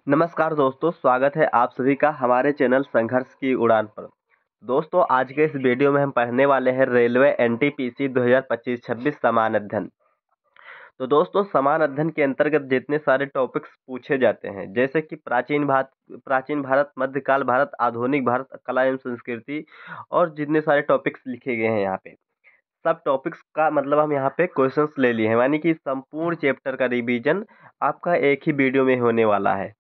नमस्कार दोस्तों, स्वागत है आप सभी का हमारे चैनल संघर्ष की उड़ान पर। दोस्तों, आज के इस वीडियो में हम पढ़ने वाले हैं रेलवे एनटीपीसी 2025-26 समान अध्ययन। तो दोस्तों, समान अध्ययन के अंतर्गत जितने सारे टॉपिक्स पूछे जाते हैं, जैसे कि प्राचीन भारत, मध्यकाल भारत, आधुनिक भारत, कला एवं संस्कृति और जितने सारे टॉपिक्स लिखे गए हैं यहाँ पे, सब टॉपिक्स का मतलब हम यहाँ पे क्वेश्चंस ले लिए हैं, यानी कि संपूर्ण चैप्टर का रिवीजन आपका एक ही वीडियो में होने वाला है।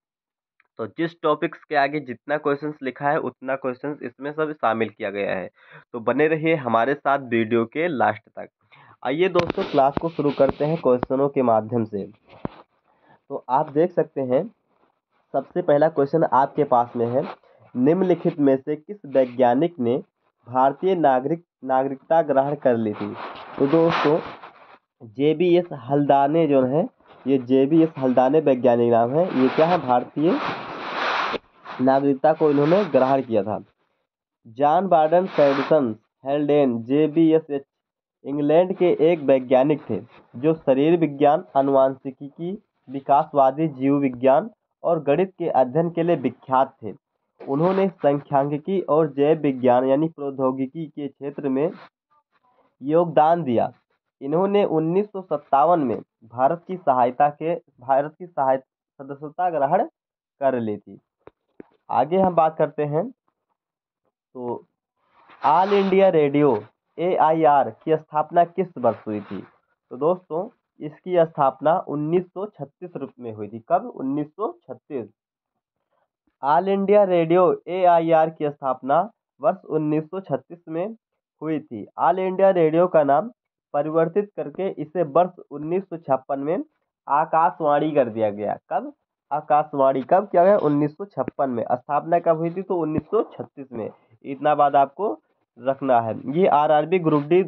तो जिस टॉपिक्स के आगे जितना क्वेश्चंस लिखा है उतना क्वेश्चंस इसमें सब शामिल किया गया है। तो बने रहिए हमारे साथ वीडियो के लास्ट तक। आइए दोस्तों, क्लास को शुरू करते हैं क्वेश्चनों के माध्यम से। तो आप देख सकते हैं, सबसे पहला क्वेश्चन आपके पास में है, निम्नलिखित में से किस वैज्ञानिक ने भारतीय नागरिकता ग्रहण कर ली थी। तो दोस्तों, JBS हल्दाने जो है, ये JBS हल्दाने वैज्ञानिक नाम है। ये क्या है, भारतीय नागरिकता को इन्होंने ग्रहण किया था। John Burdon Sanderson Haldane JBS England के एक वैज्ञानिक थे जो शरीर विज्ञान, आनुवंशिकी, विकासवादी जीव विज्ञान और गणित के अध्ययन के लिए विख्यात थे। उन्होंने सांख्यिकी और जैव विज्ञान यानी प्रौद्योगिकी के क्षेत्र में योगदान दिया। इन्होंने 1957 में भारत की सदस्यता ग्रहण कर ली थी। आगे हम बात करते हैं, तो ऑल इंडिया रेडियो AIR की स्थापना किस वर्ष हुई थी। तो दोस्तों, इसकी स्थापना 1936 में हुई थी। कब? 1936। ऑल इंडिया रेडियो AIR की स्थापना वर्ष 1936 में हुई थी। ऑल इंडिया रेडियो का नाम परिवर्तित करके इसे वर्ष 1956 में आकाशवाणी कर दिया गया। कब? आकाशवाणी कब किया गया? 1956 में। स्थापना कब हुई थी? तो 1936 में। इतना बात आपको रखना है। ये RRB ग्रुप डी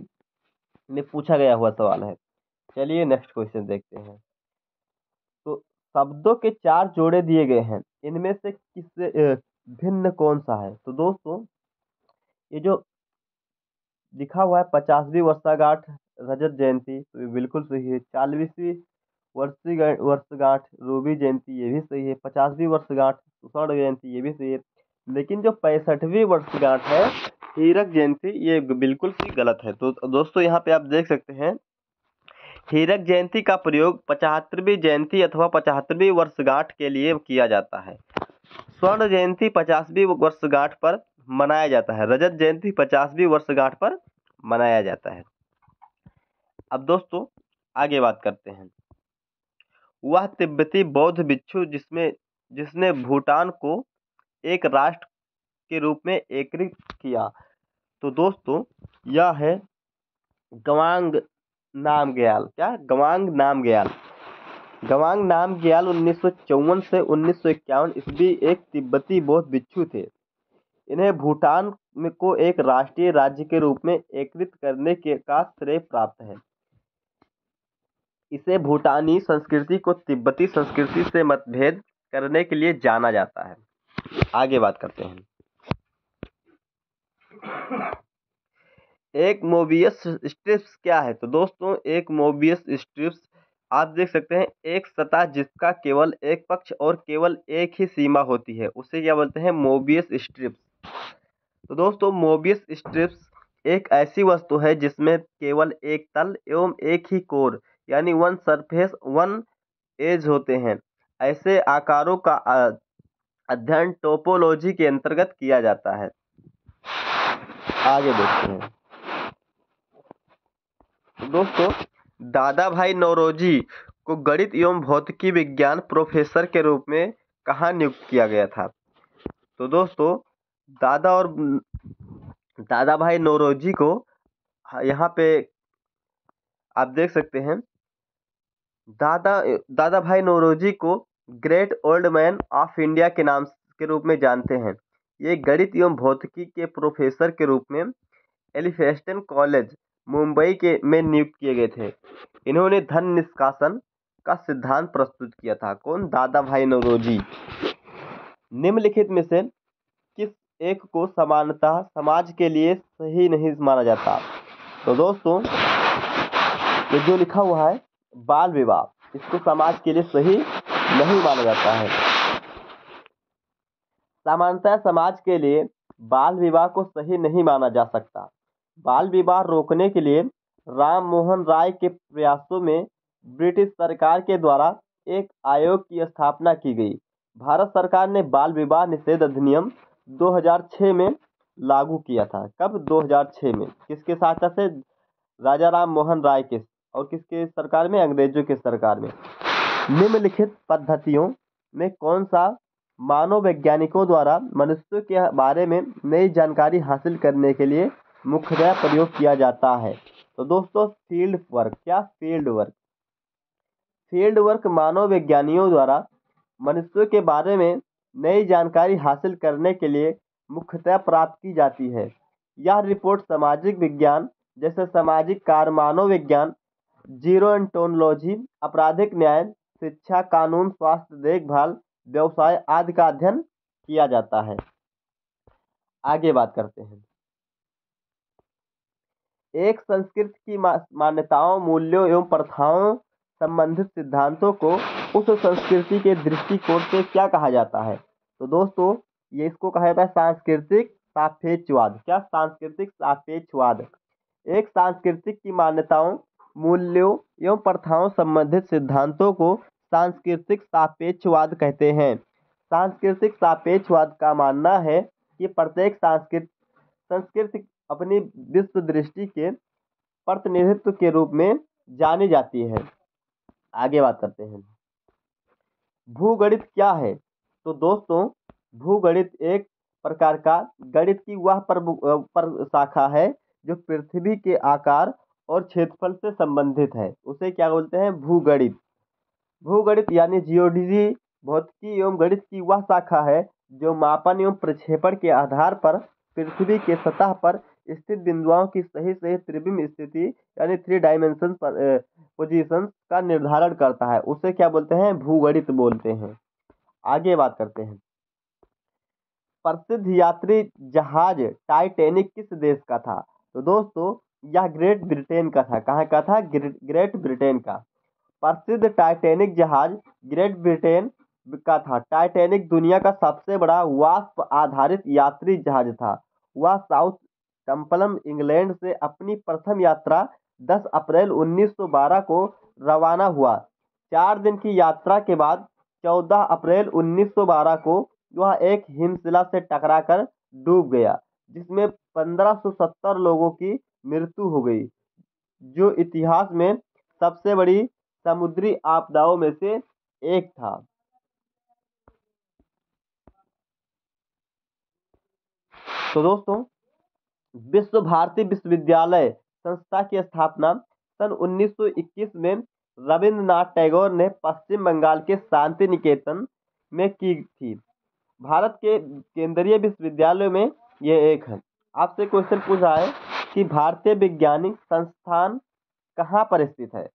में पूछा गया हुआ सवाल है। चलिए नेक्स्ट क्वेश्चन देखते हैं। तो शब्दों के 4 जोड़े दिए गए हैं, इनमें से किससे भिन्न कौन सा है। तो दोस्तों, ये जो लिखा हुआ है 50वीं वर्षगांठ रजत जयंती, तो ये बिल्कुल सही है। 40वीं वर्षगांठ रूबी जयंती, ये भी सही है। 50वीं वर्षगांठ स्वर्ण जयंती, ये भी सही है। लेकिन जो 65वीं वर्षगांठ है हीरक जयंती, ये बिल्कुल सी गलत है। तो दोस्तों, यहाँ पे आप देख सकते हैं, हीरक जयंती का प्रयोग 75वीं जयंती अथवा 75वीं वर्षगांठ के लिए किया जाता है। स्वर्ण जयंती 50वीं वर्षगांठ पर मनाया जाता है। रजत जयंती 50वीं वर्षगांठ पर मनाया जाता है। अब दोस्तों, आगे बात करते हैं। वह तिब्बती बौद्ध भिक्षु जिसने भूटान को एक राष्ट्र के रूप में एकीकृत किया। तो दोस्तों, यह है गवांग नामग्याल। क्या? गवांग नामग्याल। गवांग नामग्याल 1954 से 1951 ईस्वी एक तिब्बती बौद्ध भिक्षु थे। इन्हें भूटान को एक राष्ट्रीय राज्य के रूप में एकीकृत करने का श्रेय प्राप्त है। इसे भूटानी संस्कृति को तिब्बती संस्कृति से मतभेद करने के लिए जाना जाता है। आगे बात करते हैं। एक मोबियस स्ट्रिप्स क्या है। तो दोस्तों, एक मोबियस स्ट्रिप्स आप देख सकते हैं, एक सतह जिसका केवल एक पक्ष और केवल एक ही सीमा होती है, उसे क्या बोलते हैं? Mobius strips. तो दोस्तों, मोबियस स्ट्रिप्स एक ऐसी वस्तु है जिसमें केवल एक तल एवं एक ही कोर यानी वन सरफेस वन एज होते हैं। ऐसे आकारों का अध्ययन टोपोलॉजी के अंतर्गत किया जाता है। आगे देखते हैं। तो दोस्तों, दादा भाई नौरोजी को गणित एवं भौतिकी विज्ञान प्रोफेसर के रूप में कहाँ नियुक्त किया गया था। तो दोस्तों, दादा भाई नौरोजी को यहाँ पे आप देख सकते हैं, दादा भाई नौरोजी को great old man of India के नाम के रूप में जानते हैं। ये गणित एवं भौतिकी के प्रोफेसर के रूप में एलिफेंस्टन कॉलेज मुंबई में नियुक्त किए गए थे। इन्होंने धन निष्कासन का सिद्धांत प्रस्तुत किया था। कौन? दादा भाई नौरोजी। निम्नलिखित में से किस एक को समानता समाज के लिए सही नहीं माना जाता। तो दोस्तों, ये जो लिखा हुआ है बाल विवाह, इसको समाज के लिए सही नहीं माना जाता है। सामान्यतः समाज के लिए बाल विवाह को सही नहीं माना जा सकता। बाल विवाह रोकने के लिए राम मोहन राय के प्रयासों में ब्रिटिश सरकार के द्वारा एक आयोग की स्थापना की गई। भारत सरकार ने बाल विवाह निषेध अधिनियम 2006 में लागू किया था। कब? 2006 में। किसके सहायता से? राजा राम मोहन राय के। और किसके सरकार में? अंग्रेजों के सरकार में। निम्नलिखित पद्धतियों में कौन सा मानव वैज्ञानिकों द्वारा मनुष्य के बारे में नई जानकारी हासिल करने के लिए मुख्यतः प्रयोग किया जाता है? तो दोस्तों फील्ड वर्क। क्या? Field work. फील्ड वर्क मानव वैज्ञानिकों द्वारा मनुष्य के बारे में नई जानकारी हासिल करने के लिए मुख्यतः प्राप्त की जाती है। यह रिपोर्ट सामाजिक विज्ञान जैसे सामाजिक कार्य, मानव विज्ञान, जीरोएंटोलॉजी, आपराधिक न्याय, शिक्षा, कानून, स्वास्थ्य देखभाल, व्यवसाय आदि का अध्ययन किया जाता है। आगे बात करते हैं। एक संस्कृति की मान्यताओं, मूल्यों एवं प्रथाओं संबंधित सिद्धांतों को उस संस्कृति के दृष्टिकोण से क्या कहा जाता है? तो दोस्तों ये इसको कहा जाता है सांस्कृतिक सापेक्षवाद। क्या? सांस्कृतिक सापेक्षवाद। एक सांस्कृतिक की मान्यताओं, मूल्यों एवं प्रथाओं संबंधित सिद्धांतों को सांस्कृतिक सापेक्षवाद कहते हैं। सांस्कृतिक सापेक्षवाद का मानना है कि प्रत्येक संस्कृति अपनी विश्व दृष्टि के प्रतिनिधित्व के रूप में जानी जाती है। आगे बात करते हैं। भूगणित क्या है? तो दोस्तों भूगणित एक प्रकार का गणित की वह पर शाखा है जो पृथ्वी के आकार और क्षेत्रफल से संबंधित है। उसे क्या बोलते हैं? भूगणित। भूगणित यानी जियोलॉजी, भौतिकी एवं गणित की वह शाखा है जो मापन एवं प्रक्षेपण के आधार पर पृथ्वी के सतह पर स्थित बिंदुओं की सही त्रिविम स्थिति यानी 3 डायमेंशन पोजीशन का निर्धारण करता है। उसे क्या बोलते हैं? भूगणित बोलते हैं। आगे बात करते हैं। प्रसिद्ध यात्री जहाज टाइटैनिक किस देश का था? तो दोस्तों यह ग्रेट ब्रिटेन का था। कहाँ का था? ग्रेट ब्रिटेन का। प्रसिद्ध टाइटैनिक जहाज ग्रेट ब्रिटेन का था। टाइटैनिक दुनिया का सबसे बड़ा वाष्प आधारित यात्री जहाज था। वह साउथ टम्पलम इंग्लैंड से अपनी प्रथम यात्रा 10 अप्रैल 1912 को रवाना हुआ। 4 दिन की यात्रा के बाद 14 अप्रैल 1912 को वह एक हिमशिला से टकराकर डूब गया, जिसमें 1570 लोगों की मृत्यु हो गई, जो इतिहास में सबसे बड़ी समुद्री आपदाओं में से एक था। तो दोस्तों विश्व भारती विश्वविद्यालय संस्था की स्थापना सन 1921 में रविंद्रनाथ टैगोर ने पश्चिम बंगाल के शांति निकेतन में की थी। भारत के केंद्रीय विश्वविद्यालयों में ये एक है। आपसे क्वेश्चन पूछा है कि भारतीय वैज्ञानिक संस्थान कहाँ पर स्थित है?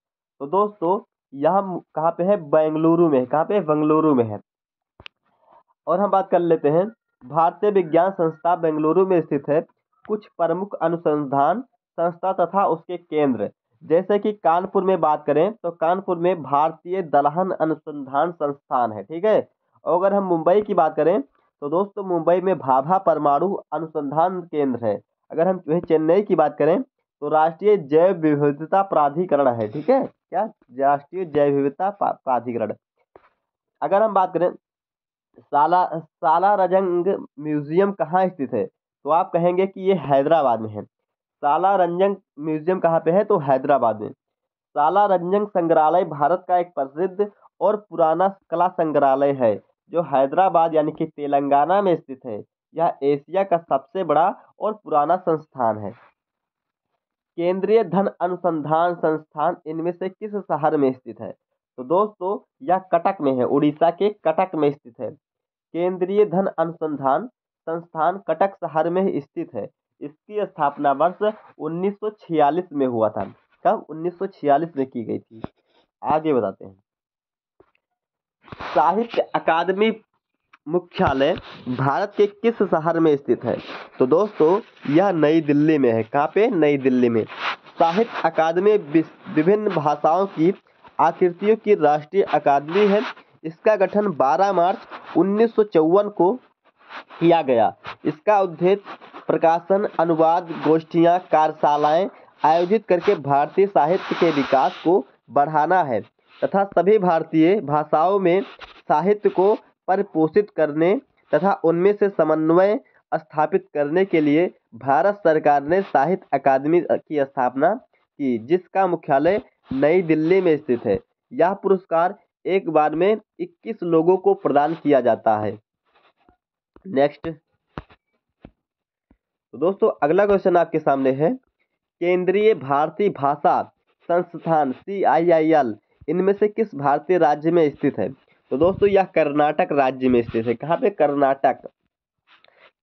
तो दोस्तों यह कहाँ पे है? बेंगलुरु में। कहाँ पे? बेंगलुरु में है। और हम बात कर लेते हैं। भारतीय विज्ञान संस्था बेंगलुरु में स्थित है। कुछ प्रमुख अनुसंधान संस्था तथा उसके केंद्र, जैसे कि कानपुर में बात करें तो कानपुर में भारतीय दलहन अनुसंधान संस्थान है। ठीक है। और अगर हम मुंबई की बात करें तो दोस्तों मुंबई में भाभा परमाणु अनुसंधान केंद्र है। अगर हम चेन्नई की बात करें तो राष्ट्रीय जैव विविधता प्राधिकरण है। ठीक है। क्या? राष्ट्रीय जैव विविधता प्राधिकरण। अगर हम बात करें सालारजंग म्यूजियम कहाँ स्थित है? तो आप कहेंगे कि ये हैदराबाद में है। सालारजंग म्यूजियम कहाँ पे है? तो हैदराबाद में। सालारजंग संग्रहालय भारत का एक प्रसिद्ध और पुराना कला संग्रहालय है जो हैदराबाद यानी कि तेलंगाना में स्थित है। यह एशिया का सबसे बड़ा और पुराना संस्थान है। केंद्रीय धन अनुसंधान संस्थान इनमें से किस शहर में स्थित है? तो दोस्तों यह कटक में है। उड़ीसा के कटक में स्थित है। केंद्रीय धन अनुसंधान संस्थान कटक शहर में स्थित है। इसकी स्थापना वर्ष 1946 में हुआ था। कब? 1946 में की गई थी। आगे बताते हैं। साहित्य अकादमी मुख्यालय भारत के किस शहर में स्थित है? तो दोस्तों यह नई दिल्ली में है। कहाँ पे? नई दिल्ली में। साहित्य अकादमी विभिन्न भाषाओं की आकृतियों की राष्ट्रीय अकादमी है। इसका गठन 12 मार्च 1954 को किया गया। इसका उद्देश्य प्रकाशन, अनुवाद, गोष्ठियां, कार्यशालाएं आयोजित करके भारतीय साहित्य के विकास को बढ़ाना है तथा सभी भारतीय भाषाओं में साहित्य को परिपोषित करने तथा उनमें से समन्वय स्थापित करने के लिए भारत सरकार ने साहित्य अकादमी की स्थापना की, जिसका मुख्यालय नई दिल्ली में स्थित है। यह पुरस्कार एक बार में 21 लोगों को प्रदान किया जाता है। नेक्स्ट, तो दोस्तों अगला क्वेश्चन आपके सामने है, केंद्रीय भारतीय भाषा संस्थान CIIL इनमें से किस भारतीय राज्य में स्थित है? तो दोस्तों यह कर्नाटक राज्य में स्थित है। कहाँ पे? कर्नाटक।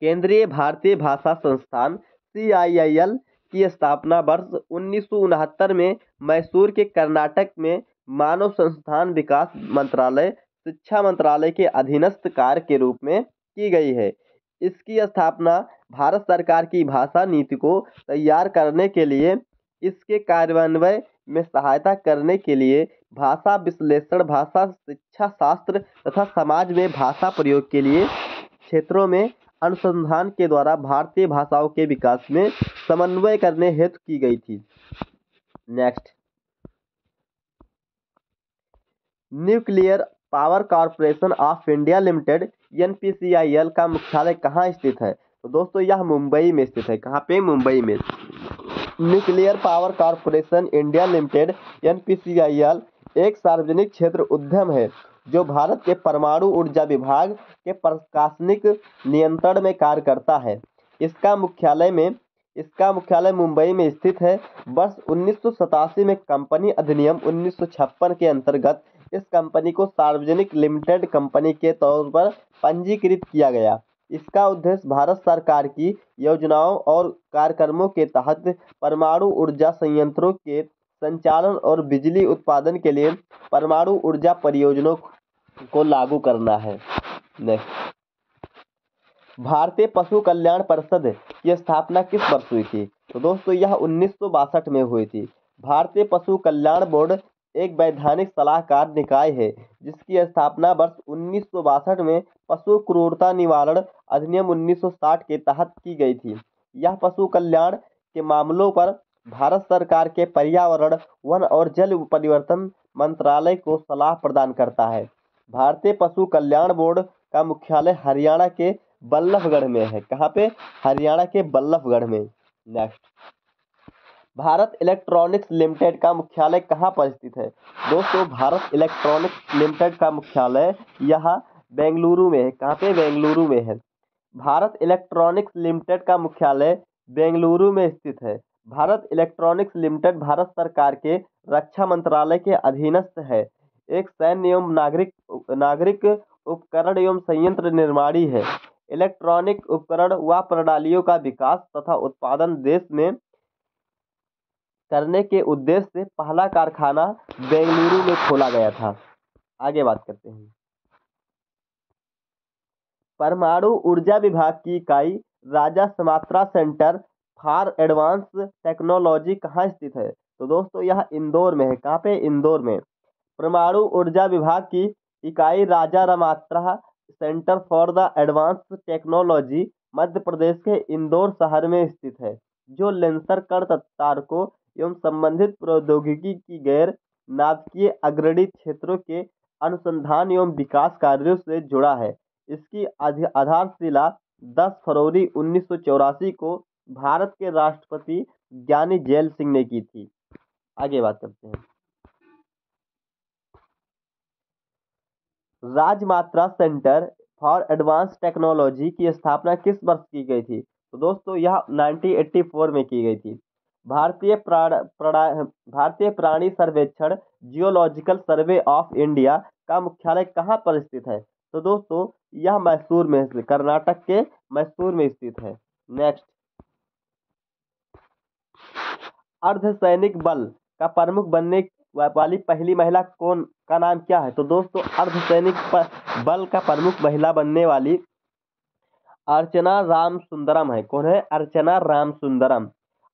केंद्रीय भारतीय भाषा संस्थान CIIL की स्थापना वर्ष 1969 में मैसूर के कर्नाटक में मानव संसाधन विकास मंत्रालय, शिक्षा मंत्रालय के अधीनस्थ कार्य के रूप में की गई है। इसकी स्थापना भारत सरकार की भाषा नीति को तैयार करने के लिए, इसके कार्यान्वयन में सहायता करने के लिए, भाषा विश्लेषण, भाषा शिक्षा शास्त्र तथा समाज में भाषा प्रयोग के लिए क्षेत्रों में अनुसंधान के द्वारा भारतीय भाषाओं के विकास में समन्वय करने हेतु की गई थी। Next, nuclear power corporation of India limited NPCIL का मुख्यालय कहाँ स्थित है? तो दोस्तों यह मुंबई में स्थित है। कहाँ पे? मुंबई में। Nuclear power corporation India limited NPCIL एक सार्वजनिक क्षेत्र उद्यम है जो भारत के परमाणु ऊर्जा विभाग के प्रशासनिक नियंत्रण में कार्य करता है। इसका मुख्यालय मुंबई में स्थित है। वर्ष 1987 में कंपनी अधिनियम 1956 के अंतर्गत इस कंपनी को सार्वजनिक लिमिटेड कंपनी के तौर पर पंजीकृत किया गया। इसका उद्देश्य भारत सरकार की योजनाओं और कार्यक्रमों के तहत परमाणु ऊर्जा संयंत्रों के संचालन और बिजली उत्पादन के लिए परमाणु ऊर्जा परियोजनाओं को लागू करना है। नेक्स्ट, भारतीय पशु कल्याण परिषद की स्थापना किस वर्ष हुई थी? तो दोस्तों यह 1962 में हुई थी। भारतीय पशु कल्याण बोर्ड एक वैधानिक सलाहकार निकाय है जिसकी स्थापना वर्ष 1962 में पशु क्रूरता निवारण अधिनियम 1960 के तहत की गई थी। यह पशु कल्याण के मामलों पर भारत सरकार के पर्यावरण, वन और जल परिवर्तन मंत्रालय को सलाह प्रदान करता है। भारतीय पशु कल्याण बोर्ड का मुख्यालय हरियाणा के बल्लभगढ़ में है। कहाँ पे? हरियाणा के बल्लभगढ़ में। नेक्स्ट, भारत इलेक्ट्रॉनिक्स लिमिटेड का मुख्यालय कहाँ पर स्थित है? दोस्तों भारत इलेक्ट्रॉनिक्स लिमिटेड का मुख्यालय यहाँ बेंगलुरु में है। कहाँ पे? बेंगलुरु में है। भारत इलेक्ट्रॉनिक्स लिमिटेड का मुख्यालय बेंगलुरु में स्थित है। भारत इलेक्ट्रॉनिक्स लिमिटेड भारत सरकार के रक्षा मंत्रालय के अधीनस्थ है। एक सैन्य एवं नागरिक उपकरण एवं संयंत्र निर्माणी है। इलेक्ट्रॉनिक उपकरण व प्रणालियों का विकास तथा उत्पादन देश में करने के उद्देश्य से पहला कारखाना बेंगलुरु में खोला गया था। आगे बात करते हैं। परमाणु ऊर्जा विभाग की इकाई राजा सुमात्रा सेंटर फॉर एडवांस टेक्नोलॉजी कहाँ स्थित है? तो दोस्तों यह इंदौर में है। कहाँ पे? इंदौर में। परमाणु ऊर्जा विभाग की इकाई राजा रमात्रा centre for the advance technology Madhya Pradesh के इंदौर शहर में स्थित है, जो लेंसर कण तारकों एवं संबंधित प्रौद्योगिकी की गैर नाभिकीय अग्रणी क्षेत्रों के अनुसंधान एवं विकास कार्यों से जुड़ा है। इसकी आधारशिला 10 फरवरी 1984 को भारत के राष्ट्रपति ज्ञानी जैल सिंह ने की थी। आगे बात करते हैं। राजमात्रा सेंटर फॉर एडवांस टेक्नोलॉजी की स्थापना किस वर्ष की गई थी? तो दोस्तों यह 1984 में की गई थी। भारतीय प्राणी सर्वेक्षण जियोलॉजिकल सर्वे ऑफ इंडिया का मुख्यालय कहाँ पर स्थित है? तो दोस्तों यह मैसूर में, कर्नाटक के मैसूर में स्थित है। नेक्स्ट, अर्धसैनिक बल का प्रमुख बनने वाली पहली महिला कौन का नाम क्या है? तो दोस्तों अर्धसैनिक बल का प्रमुख महिला बनने वाली अर्चना रामसुंदरम है। कौन है? अर्चना रामसुंदरम।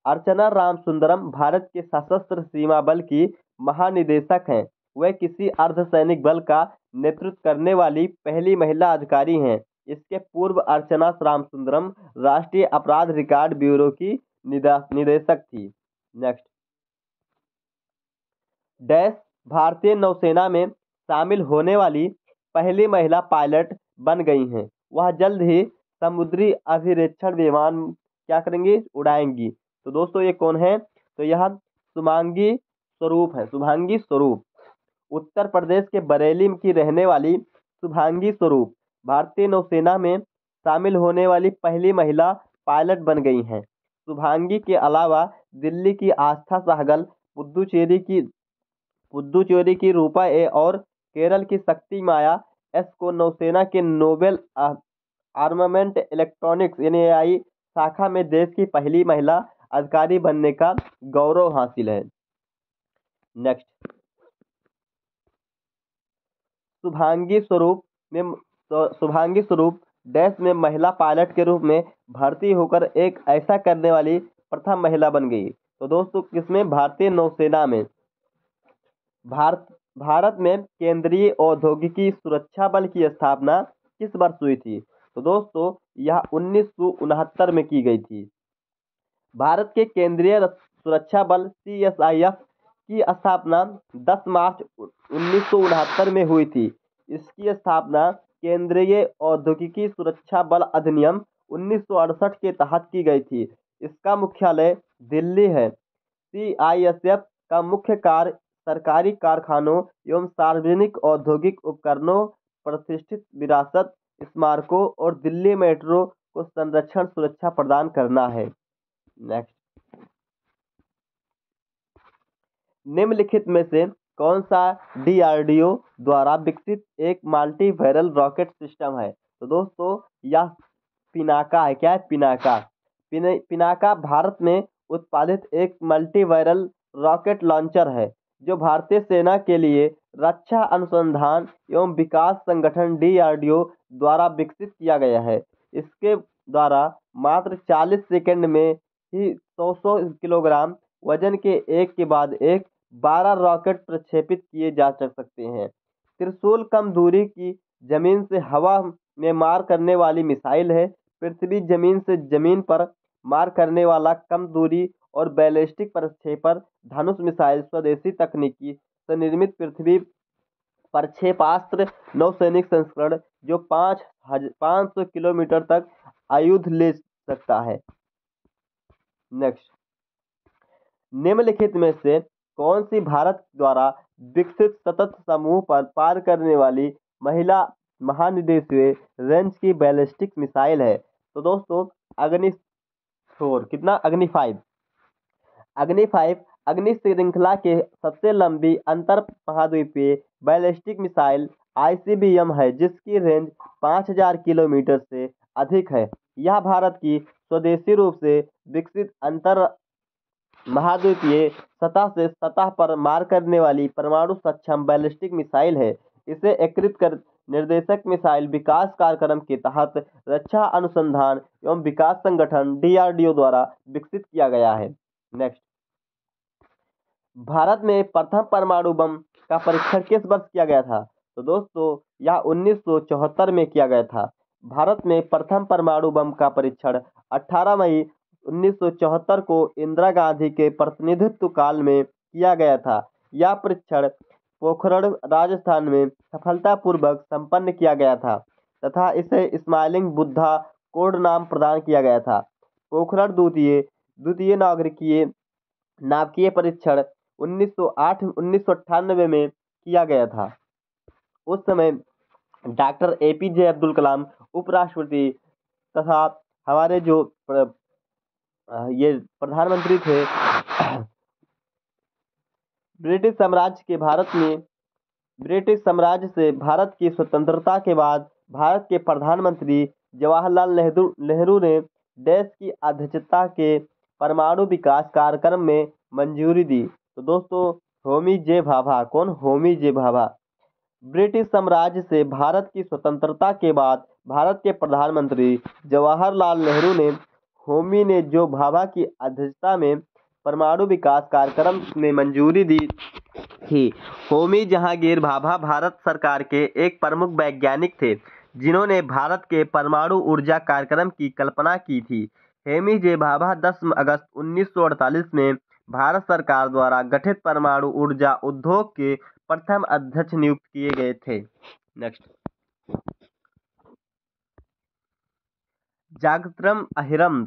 अर्चना रामसुंदरम भारत के सशस्त्र सीमा बल की महानिदेशक हैं। वे किसी अर्धसैनिक बल का नेतृत्व करने वाली पहली महिला अधिकारी हैं। इसके पूर्व अर्चना रामसुंदरम राष्ट्रीय अपराध रिकॉर्ड ब्यूरो की निदेशक थी। नेक्स्ट, डैश भारतीय नौसेना में शामिल होने वाली पहली महिला पायलट बन गई हैं। वह जल्द ही समुद्री अभिरक्षण विमान क्या करेंगी, उड़ाएंगी। तो दोस्तों ये कौन है, तो यह शुभांगी स्वरूप है। शुभांगी स्वरूप उत्तर प्रदेश के बरेली की रहने वाली शुभांगी स्वरूप भारतीय नौसेना में शामिल होने वाली पहली महिला पायलट बन गई हैं। शुभांगी के अलावा दिल्ली की आस्था सहगल, पुद्दुचेरी की रूपा ए और केरल की शक्ति माया एस को नौसेना के नोबेल आर्मामेंट इलेक्ट्रॉनिक्स NAI शाखा में देश की पहली महिला अधिकारी बनने का गौरव हासिल है। नेक्स्ट, शुभांगी स्वरूप डैश में महिला पायलट के रूप में भर्ती होकर एक ऐसा करने वाली प्रथम महिला बन गई। तो दोस्तों किसमें, भारतीय नौसेना में। भारत में केंद्रीय औद्योगिकी सुरक्षा बल की स्थापना किस वर्ष हुई थी, तो दोस्तों यह 1969 में की गई थी। भारत के केंद्रीय सुरक्षा बल CSIF की स्थापना 10 मार्च 1969 में हुई थी। इसकी स्थापना केंद्रीय औद्योगिकी सुरक्षा बल अधिनियम 1968 के तहत की गई थी। इसका मुख्यालय दिल्ली है। CISF का मुख्य कार्य सरकारी कारखानों एवं सार्वजनिक औद्योगिक उपकरणों, प्रतिष्ठित विरासत स्मारकों और दिल्ली मेट्रो को संरक्षण सुरक्षा प्रदान करना है। नेक्स्ट, निम्नलिखित में से कौन सा DRDO द्वारा विकसित एक मल्टी बैरल रॉकेट सिस्टम है, तो दोस्तों यह पिनाका है। क्या है, पिनाका। पिनाका भारत में उत्पादित एक मल्टी बैरल रॉकेट लॉन्चर है जो भारतीय सेना के लिए रक्षा अनुसंधान एवं विकास संगठन DRDO द्वारा विकसित किया गया है। इसके द्वारा मात्र 40 सेकंड में ही 100 किलोग्राम वजन के एक के बाद एक 12 रॉकेट प्रक्षेपित किए जा सकते हैं। त्रिशूल कम दूरी की जमीन से हवा में मार करने वाली मिसाइल है। पृथ्वी जमीन से जमीन पर मार करने वाला कम दूरी और बैलिस्टिक प्रक्षेपण धनुष मिसाइल स्वदेशी तकनीकी से निर्मित पृथ्वी प्रक्षेपास्त्र नौसैनिक संस्करण जो 500 किलोमीटर तक आयुध ले सकता है। नेक्स्ट, निम्नलिखित में से कौन सी भारत द्वारा विकसित सतत समूह पर पार करने वाली महिला महानिदेशीय रेंज की बैलिस्टिक मिसाइल है, तो दोस्तों अग्नि 5 अग्नि श्रृंखला के सबसे लंबी अंतर महाद्वीपीय बैलिस्टिक मिसाइल ICBM है जिसकी रेंज 5000 किलोमीटर से अधिक है। यह भारत की स्वदेशी रूप से विकसित अंतर महाद्वीपीय सतह से सतह पर मार करने वाली परमाणु सक्षम बैलिस्टिक मिसाइल है। इसे एकीकृत कर निर्देशक मिसाइल विकास कार्यक्रम के तहत रक्षा अनुसंधान एवं विकास संगठन DRDO द्वारा विकसित किया गया है। नेक्स्ट, भारत में प्रथम परमाणु बम का परीक्षण किस वर्ष किया गया था, तो दोस्तों यह 1974 में किया गया था। भारत में प्रथम परमाणु बम का परीक्षण 18 मई 1974 को इंदिरा गांधी के प्रतिनिधित्व काल में किया गया था। यह परीक्षण पोखरण राजस्थान में सफलतापूर्वक संपन्न किया गया था तथा इसे स्माइलिंग बुद्धा कोड नाम प्रदान किया गया था। पोखरण द्वितीय नाभिकीय परीक्षण 1998 में किया गया था। उस समय डॉक्टर APJ अब्दुल कलाम उपराष्ट्रपति तथा हमारे जो ये प्रधानमंत्री थे ब्रिटिश साम्राज्य से भारत की स्वतंत्रता के बाद भारत के प्रधानमंत्री जवाहरलाल नेहरू ने देश की अध्यक्षता के परमाणु विकास कार्यक्रम में मंजूरी दी। तो दोस्तों होमी जे भाभा, कौन, होमी जे भाभा। ब्रिटिश साम्राज्य से भारत की स्वतंत्रता के बाद भारत के प्रधानमंत्री जवाहरलाल नेहरू ने होमी ने जो भाभा की अध्यक्षता में परमाणु विकास कार्यक्रम में मंजूरी दी थी। होमी जहांगीर भाभा भारत सरकार के एक प्रमुख वैज्ञानिक थे जिन्होंने भारत के परमाणु ऊर्जा कार्यक्रम की कल्पना की थी। हेमी जे भाभा 10 अगस्त 1948 में भारत सरकार द्वारा गठित परमाणु ऊर्जा उद्योग के प्रथम अध्यक्ष नियुक्त किए गए थे। नेक्स्ट, जागत्रम अहिरम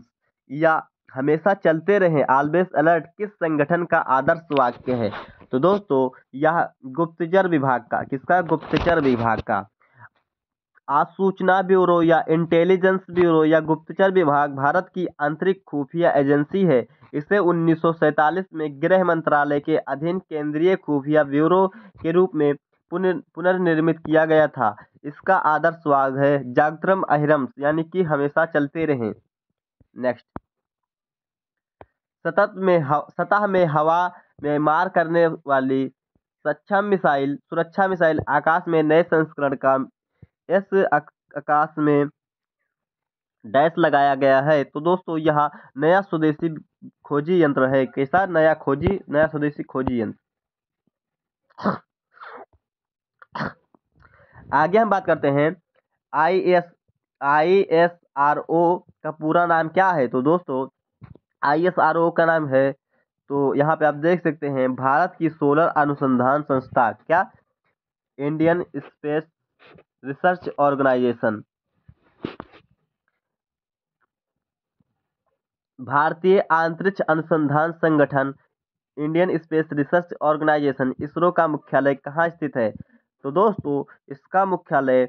या हमेशा चलते रहें, ऑलवेज अलर्ट किस संगठन का आदर्श वाक्य है? तो दोस्तों यह गुप्तचर विभाग का, किसका? गुप्तचर विभाग का। आसूचना ब्यूरो या इंटेलिजेंस ब्यूरो या गुप्तचर विभाग भारत की आंतरिक खुफिया एजेंसी है। इसे 1947 में गृह मंत्रालय के अधीन केंद्रीय खुफिया ब्यूरो के रूप में पुनर्निर्मित किया गया था। इसका आदर्श वाक्य है जागत्रम अहिरम, यानी कि हमेशा चलते रहें। नेक्स्ट, सतह में हवा में मार करने वाली सुरक्षा मिसाइल आकाश में नए संस्करण का इस आकाश में डैश लगाया गया है। तो दोस्तों यह नया स्वदेशी खोजी यंत्र है। कैसा? नया स्वदेशी खोजी यंत्र। आगे हम बात करते हैं ISRO का पूरा नाम क्या है? तो दोस्तों ISRO का नाम है, तो यहाँ पे आप देख सकते हैं, भारत की सोलर अनुसंधान संस्था। क्या? Indian space research organisation. भारतीय अंतरिक्ष अनुसंधान संगठन Indian space research organisation ISRO का मुख्यालय कहाँ स्थित है? तो दोस्तों इसका मुख्यालय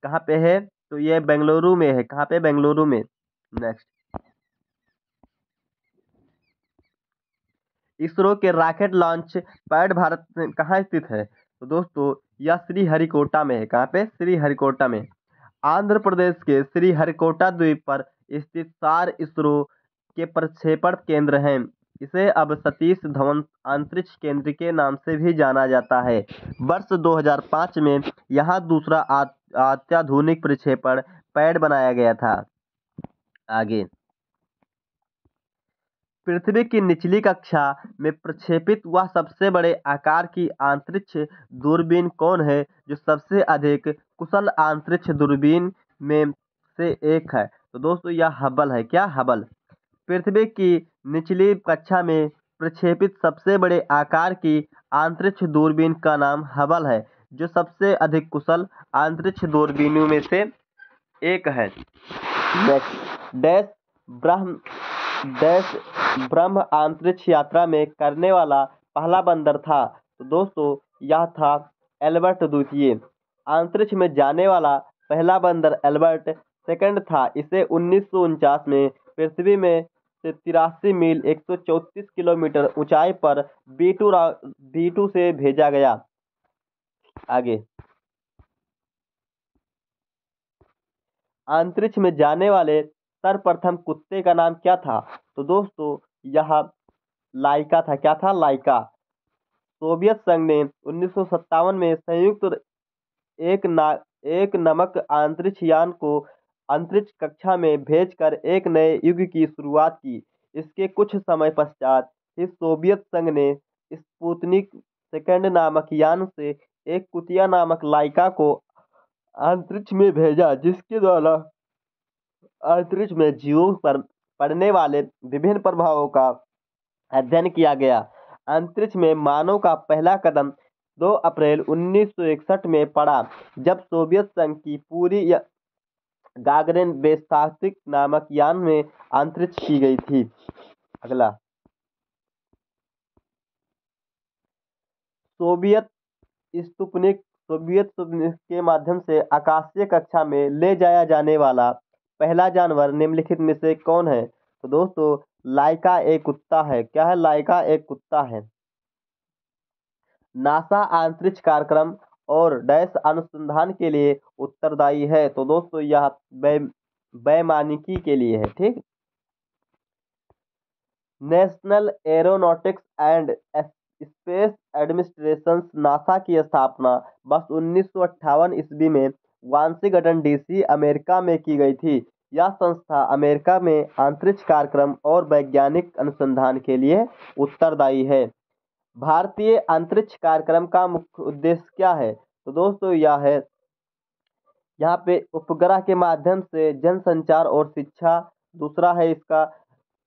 कहाँ पे है? तो ये बेंगलुरु में है। कहाँ पे? बेंगलुरु में। नेक्स्ट, इसरो के रॉकेट लॉन्च पैड भारत में कहाँ स्थित है? तो दोस्तों यह श्रीहरिकोटा में है। कहाँ पे? श्रीहरिकोटा में। आंध्र प्रदेश के श्रीहरिकोटा द्वीप पर स्थित सार इसरो के प्रक्षेपण केंद्र हैं। इसे अब सतीश धवन अंतरिक्ष केंद्र के नाम से भी जाना जाता है। वर्ष 2005 में यहाँ दूसरा अत्याधुनिक प्रक्षेपण पैड बनाया गया था। आगे, पृथ्वी की निचली कक्षा में प्रक्षेपित वह सबसे बड़े आकार की अंतरिक्ष दूरबीन कौन है, जो सबसे अधिक कुशल अंतरिक्ष दूरबीन में से एक है? तो दोस्तों यह हबल है। क्या? हबल। पृथ्वी की निचली कक्षा में प्रक्षेपित सबसे बड़े आकार की अंतरिक्ष दूरबीन का नाम हबल है, जो सबसे अधिक कुशल अंतरिक्ष दूरबीनों में से एक है। डैश ब्रह्म डैश ब्रह्म अंतरिक्ष यात्रा में करने वाला पहला बंदर था? तो दोस्तों यह था एल्बर्ट द्वितीय। अंतरिक्ष में जाने वाला पहला बंदर एल्बर्ट सेकंड था। इसे 1949 में पृथ्वी में से 83 मील 134 किलोमीटर ऊंचाई पर B2 से भेजा गया। आगे, अंतरिक्ष में जाने वाले सर्वप्रथम कुत्ते का नाम क्या था? तो दोस्तों यह लाइका था। क्या था? लाइका। सोवियत संघ ने 1957 में संयुक्त एक नमक अंतरिक्ष यान को अंतरिक्ष कक्षा में भेजकर एक नए युग की शुरुआत की। इसके कुछ समय पश्चात ही सोवियत संघ ने स्पुतनिक सेकंड नामक यान से एक कुतिया नामक लाइका को अंतरिक्ष में भेजा, जिसके द्वारा अंतरिक्ष में जीवों पर पड़ने वाले विभिन्न प्रभावों का अध्ययन किया गया। अंतरिक्ष में मानव का पहला कदम 2 अप्रैल 1961 में पड़ा, जब सोवियत संघ की पूरी गागरिन बेसास्तिक नामक यान में अंतरिक्ष की गई थी। अगला, सोवियत स्पुतनिक के माध्यम से आकाशीय कक्षा में ले जाया जाने वाला पहला जानवर निम्नलिखित में से कौन है? तो दोस्तों लाइका एक कुत्ता है। क्या है? लाइका एक कुत्ता है। नासा अंतरिक्ष कार्यक्रम और डैश अनुसंधान के लिए उत्तरदायी है? तो दोस्तों यह वैमानिकी के लिए है। ठीक। National aeronautics and space administration NASA की स्थापना वर्ष 1958 ईस्वी में वाशिंगटन DC अमेरिका में की गई थी। यह संस्था अमेरिका में अंतरिक्ष कार्यक्रम और वैज्ञानिक अनुसंधान के लिए उत्तरदायी है। भारतीय अंतरिक्ष कार्यक्रम का मुख्य उद्देश्य क्या है? तो दोस्तों यह है यहाँ पे उपग्रह के माध्यम से जनसंचार और शिक्षा। दूसरा है इसका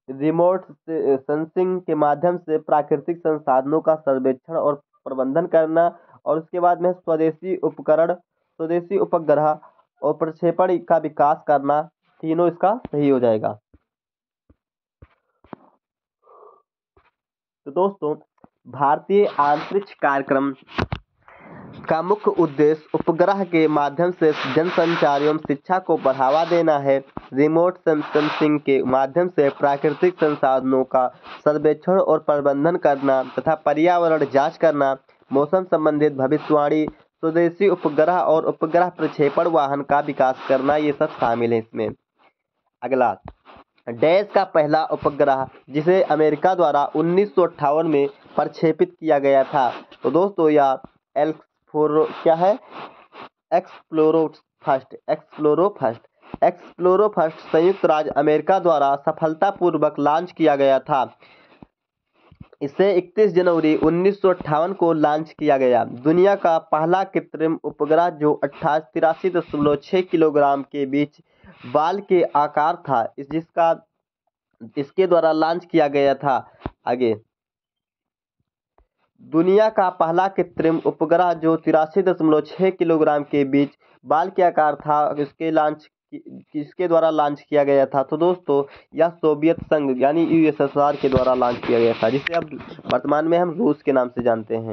रिमोट सेंसिंग के माध्यम से प्राकृतिक संसाधनों का सर्वेक्षण और प्रबंधन करना। और उसके बाद में स्वदेशी उपकरण, स्वदेशी उपग्रह और प्रक्षेपण का विकास करना। तीनों इसका सही हो जाएगा। तो दोस्तों, भारतीय अंतरिक्ष कार्यक्रम का मुख्य उद्देश्य उपग्रह के माध्यम से जनसंचार एवं शिक्षा को बढ़ावा देना है। रिमोट सेंसिंग के माध्यम से प्राकृतिक संसाधनों का सर्वेक्षण और प्रबंधन करना तथा पर्यावरण जांच करना, मौसम संबंधित भविष्यवाणी, स्वदेशी उपग्रह और उपग्रह प्रक्षेपण वाहन का विकास करना, ये सब शामिल है इसमें। अगला, देश का पहला उपग्रह जिसे अमेरिका द्वारा 1958 में प्रक्षेपित किया गया था। तो दोस्तों, यह क्या है, एक्सप्लोरो फर्स्ट संयुक्त राज्य अमेरिका द्वारा सफलतापूर्वक लॉन्च किया गया था। इसे 31 जनवरी 1958 को लॉन्च किया गया। दुनिया का पहला कृत्रिम उपग्रह जो 83.6 किलोग्राम के बीच बाल के आकार था, इसके द्वारा लॉन्च किया गया था। आगे, दुनिया का पहला कृत्रिम उपग्रह जो 83.6 किलोग्राम के बीच बाल के आकार था, किसके द्वारा लॉन्च किया गया था? तो दोस्तों, यह सोवियत संघ यानी यूएसएसआर के द्वारा लॉन्च किया गया था, जिसे अब वर्तमान में हम रूस के नाम से जानते हैं।